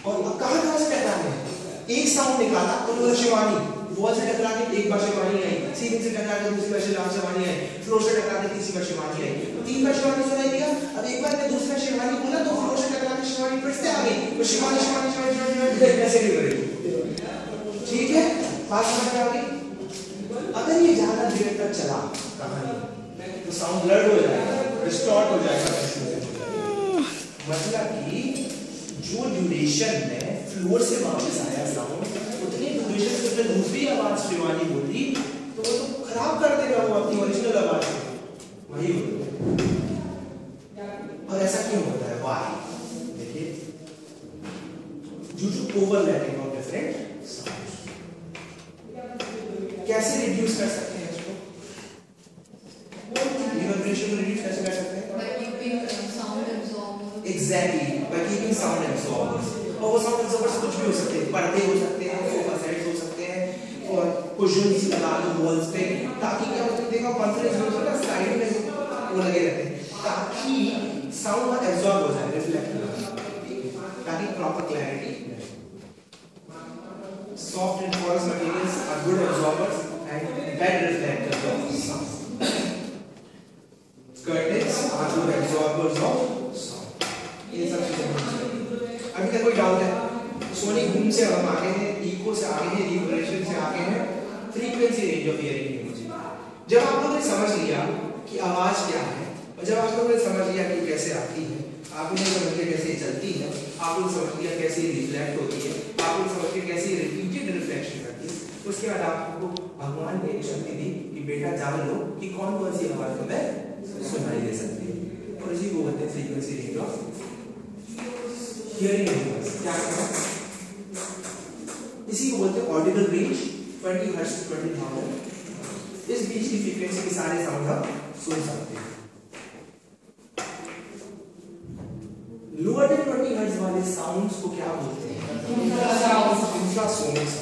S1: और अब कहाँ से टकराने? एक साउंड निकाला तो वो शिवानी वॉल से टकरा के एक बार शिवानी आई, सीलिंग से टकरा के दूसरी बार शिवानी आई, फ्लोर से टकरा के तीसरी बार शिवानी आई, तो 3 बार शिवानी सुनाई दिया। अब एक बार मैं दूसरा शिवानी बोला तो फ्लोर से टकरा के शिवानी फिर से आ गई, तो शिवानी शिवानी शिवानी शिवानी कैसे भी करेगी? ठीक है, बात समझ में आ गई? अगर ये ज्यादा देर तक चला कहानी तो साउंड ब्लड हो जाएगा, डिस्टॉर्ट हो जाएगा। मतलब कि जो ड्यूरेशन में फ्लोर से वापस आया साउंड उतनी ड्यूरेशन से फिर दूसरी आवाज शिवानी बोली तो वो तो खराब कर देगा वो अपनी ओरिजिनल आवाज को। वही होता है। और ऐसा क्यों होता है? व्हाई? देखिए due to overlapping of different sounds. कैसे रिड्यूस कर सकते हैं इसको? रिवर्बरेशन को रिड्यूस कैसे कर सकते हैं? Exactly, by keeping sound absorbers. और वो साउंड एब्जॉर्बर्स कुछ भी हो सकते हैं, पर्दे हो सकते हैं, सोफा सेट्स हो सकते हैं और कुशन्स लगा दो वॉल्स पे, ताकि क्या होता है? देखो कॉन्फ्रेंस रूम में ना साइड में वो लगे रहते हैं ताकि साउंड एब्जॉर्ब हो जाए, रिफ्लेक्ट हो जाए, ताकि प्रॉपर क्लैरिटी रहे। Soft and porous materials are good absorbers and bad reflectors of sound. Curtains are good absorbers of sound. ये सब चीजें अभी तक कोई डाउट है? सोनिक बूम से हम आगे हैं, इको से आगे हैं, रिवर्बरेशन से आगे हैं, frequency range of hearing music. जब आप लोगों ने समझ लिया कि आवाज क्या है और जब आप लोगों ने समझ लिया कि कैसे आती है, आप लोगों ने समझ लिया कैसे चलती है, आप लोगों ने समझ लिया कैसे रिफ्लेक्ट होती है, आप लोगों ने समझ लिया कैसे रिपीटेड रिफ्लेक्शन करती है, उसके बाद आपको भगवान ने शक्ति दी कि बेटा जान लो कि कौन कौन सी आवाज तुम्हें सुनाई दे सकती है। और इसी को बोलते हैं frequency range of hearing intervals. क्या है? इसी को बोलते हैं ऑडिबल रेंज 20 हर्ट्ज टू 20,000। इस बीच की फ्रीक्वेंसी के सारे साउंड आप सुन सकते हैं। लोअर देन 20 हर्ट्ज वाले साउंड्स को क्या बोलते हैं? Infrasonic sounds.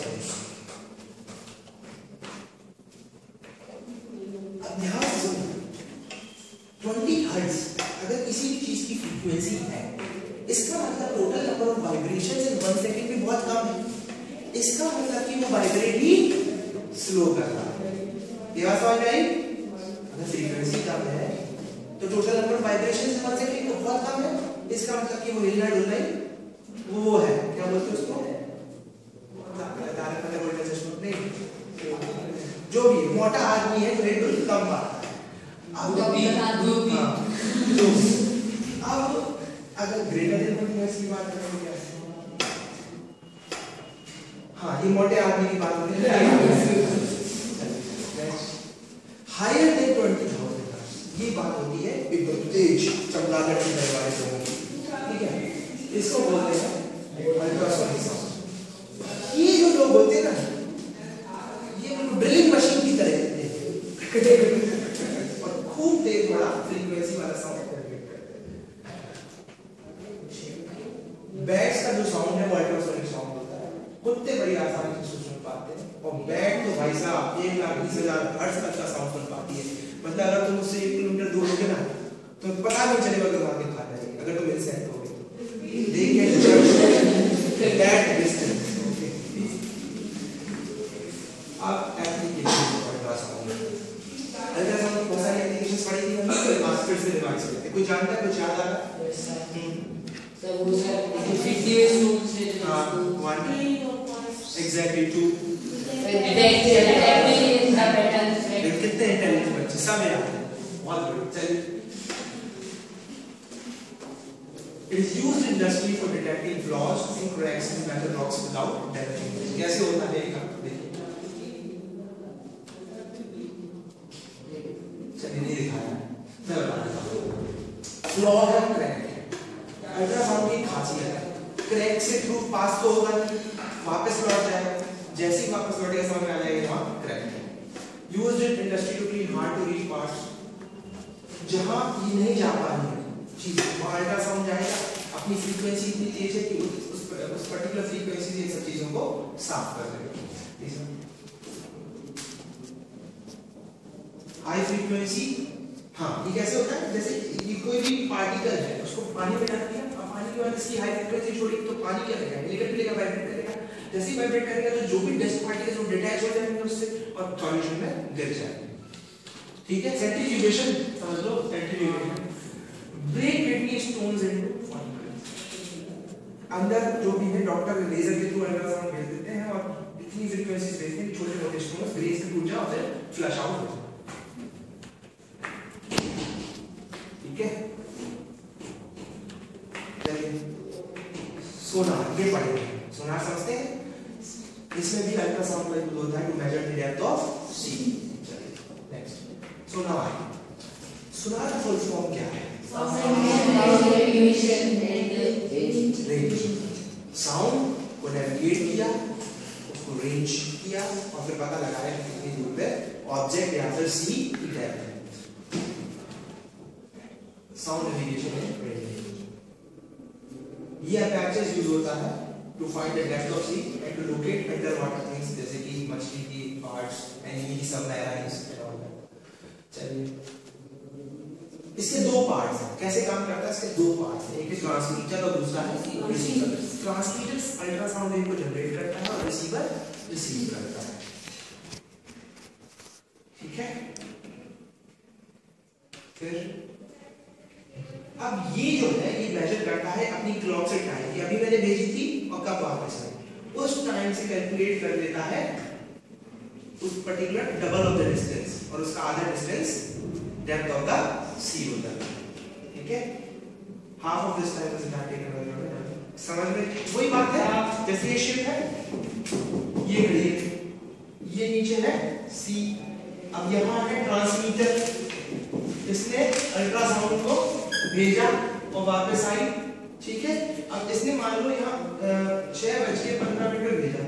S1: अब ध्यान से सुनो, 20 हर्ट्ज अगर किसी भी चीज की फ्रीक्वेंसी है, इसका मतलब total number of vibrations in 1 second भी बहुत कम है। इसका मतलब कि वो वाइब्रेट ही स्लो कर रहा है। ये बात समझ में आई? अगर फ्रीक्वेंसी कम है तो total number of vibrations in 1 second तो बहुत कम है। इसका मतलब कि वो हिलना डुलना ही वो है, क्या बोलते हैं उसको? जो भी मोटा आदमी है जो हिल कम पाता है। अब अगर ग्रेटर देन 20 हर्ट्ज की बात करें क्या? हाँ, ये मोटे आदमी की बात होती है। हायर देन 20,000 हर्ट्ज ये बात होती है एकदम तेज चमगादड़ की दरवाजे लोगों की, ठीक है? इसको बोलते हैं अल्ट्रासोनिक साउंड। ये जो लोग होते हैं ना, ये ड्रिलिंग मशीन की तरह होते हैं और खूब तेज बड़ा फ्रीक्वेंसी वाला साउंड जनरेट करते हैं। बैट्स का जो साउंड है वो अल्ट्रासोनिक साउंड होता है। कुत्ते बड़ी आसानी से सुन पाते हैं और बैट तो भाई साहब 1,20,000 हर्ट्ज तक का साउंड सुन पाती है। मतलब अगर तुम उससे 1 किलोमीटर दूर होगे ना तो पता नहीं चलेगा तुम आगे खा जाएगी। अगर तुम इंसेक्ट हो they can judge that distance. Okay. अब एप्लीकेशन अल्ट्रासाउंड की बहुत सारी एप्लीकेशंस पढ़ी थी हमने, आज फिर से रिवाइज करते हैं। कोई जानता है? कुछ याद आ रहा है?
S2: सर वो सर फिटनेस टूल्स है।
S1: हां, 1 एग्जैक्टली 2 कितने इंटेलिजेंट बच्चे सब याद है। बहुत गुड। चलिए, it is used in industry for detecting flaws and cracks in metal rocks without damaging them. कैसे होता है देखिए? चलिए नहीं दिखाया, मैं बताता हूँ। फ्लॉ है क्रैक। अल्ट्रासाउंड की खासियत है, क्रैक से थ्रू पास तो होगा नहीं, वापस लौट जाएगा। जैसे ही वापस लौटेगा समझ में आ जाएगा वहाँ क्रैक है। Used in industry to clean hard to reach parts. जहाँ ये नहीं जा पा रही है चीज, वहाँ अल्ट्रासाउंड जाएगा। अपनी फ्रीक्वेंसी इतनी तेज है कि उस पर्टिकुलर फ्रीक्वेंसी से इन सब चीजों को साफ कर देगा। हाई फ्रीक्वेंसी, हाँ, ये कैसे होता है? जैसे ये कोई भी पार्टिकल है, उसको पानी में डाल दिया, अब पानी के बाद इसकी हाई फ्रीक्वेंसी छोड़ी तो पानी क्या करेगा? इलेक्ट्रिक वाइब्रेट करेगा। जैसे ही वाइब्रेट करेगा तो जो भी डस्ट पार्टिकल्स वो डिटैच हो जाएंगे उससे और सॉल्यूशन में गिर जाएंगे। ठीक है? सेंट्रीफ्यूगेशन समझ लो। Centrifugation break kidney stones into अंदर जो भी है डॉक्टर लेजर के थ्रू अल्ट्रासाउंड भेज देते हैं और इतनी फ्रीक्वेंसीज भेजते हैं कि छोटे मोटे स्टोन्स ग्रेस में टूट जाए और फिर फ्लश आउट हो जाए। ठीक है? चलिए, सोनार ये पढ़ेंगे। सोनार समझते हैं? इसमें भी अल्ट्रासाउंड का यूज होता है to measure the depth of sea. चलिए नेक्स्ट, सोनार। सोनार का फुल फॉर्म क्या है? साउंड को नेविगेट किया, उसको रेंज किया और फिर पता लगाया कि कितनी दूर पे ऑब्जेक्ट या फिर सी की डेप्थ है। साउंड नेविगेशन है। ये अटैचेस यूज होता है to find the depth of sea and to locate under water things जैसे कि मछली की पार्ट्स, एनिमी सबमरीन्स। चलिए, इसके दो पार्ट्स हैं। कैसे काम करता है? इसके दो पार्ट्स हैं, एक है ट्रांसमीटर और दूसरा है रिसीवर। ट्रांसमीटर अल्ट्रासाउंड वेव को जनरेट करता है और रिसीवर रिसीव करता है। ठीक है? फिर अब ये जो है ये मेजर करता है अपनी क्लॉक से टाइम की, अभी मैंने भेजी थी और कब वापस आई, उस टाइम से कैलकुलेट कर लेता है उस particular double of the distance और उसका आधा डिस्टेंस डेप्थ ऑफ द सी होता है। ठीक है? Half of this time is not taken by the समझ में वही बात है। जैसे ये शिप है, ये घड़ी है, ये नीचे है सी, अब यहां है ट्रांसमीटर, इसने अल्ट्रासाउंड को भेजा और वापस आई, ठीक है। अब इसने मान लो यहाँ 6:15 भेजा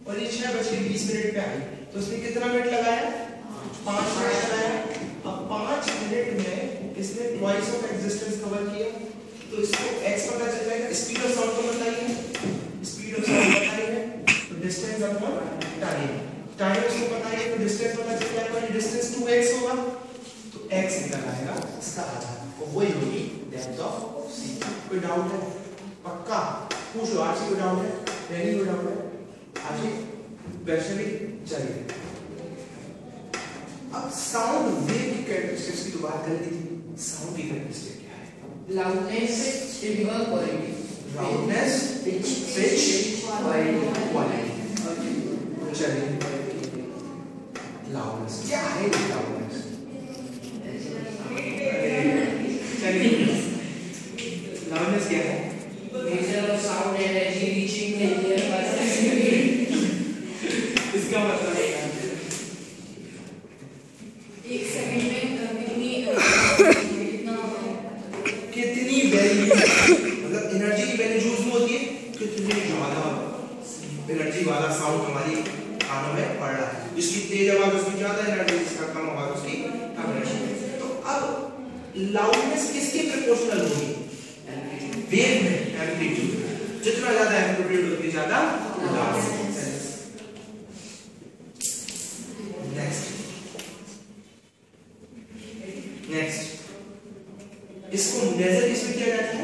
S1: और ये 6:20 पे आई, तो इसने कितना मिनट लगाया? 5 मिनट लगाया। अब 5 मिनट में इसने ट्वाइस ऑफ एग्जिस्टेंस कवर किया, तो इसको x पता चल जाएगा। स्पीड ऑफ साउंड को बताइए, स्पीड ऑफ साउंड बताइए तो डिस्टेंस अपॉन टाइम, टाइम उसको पता है तो डिस्टेंस पता चल जाएगा, ये डिस्टेंस 2x होगा, तो x निकल आएगा इसका आधा, और वही होगी डेप्थ ऑफ सी। कोई डाउट है? पक्का पूछ लो, आज कोई डाउट है? नहीं कोई डाउट है? आज वैसे भी चलिए। अब साउंड वेव की कैरेक्टरिस्टिक्स की तो बात कर ली थी, साउंड की कैरेक्टरिस्टिक क्या है?
S2: Loudness, typical quality.
S1: Loudness, pitch, quality. चलिए, loudness क्या है? loudness चलिए, loudness क्या है?
S2: Measure of sound energy reaching the ear by
S1: इसका मतलब क्या है?
S3: एक सेकंड में
S1: कितनी वैल्यू, मतलब एनर्जी की वैल्यू यूज होती है, कितनी ज्यादा एनर्जी वाला साउंड हमारी कानों में पड़ रहा है। जिसकी तेज आवाज उसकी ज्यादा एनर्जी, जिसका कम आवाज उसकी कम एनर्जी। तो अब लाउडनेस किसके प्रोपोर्शनल होगी? वेव में एम्पलीट्यूड, जितना ज्यादा एम्पलीट्यूड उतनी ज्यादा लाउडनेस। नेक्स्ट इसको मेजर किसमें किया जाता है?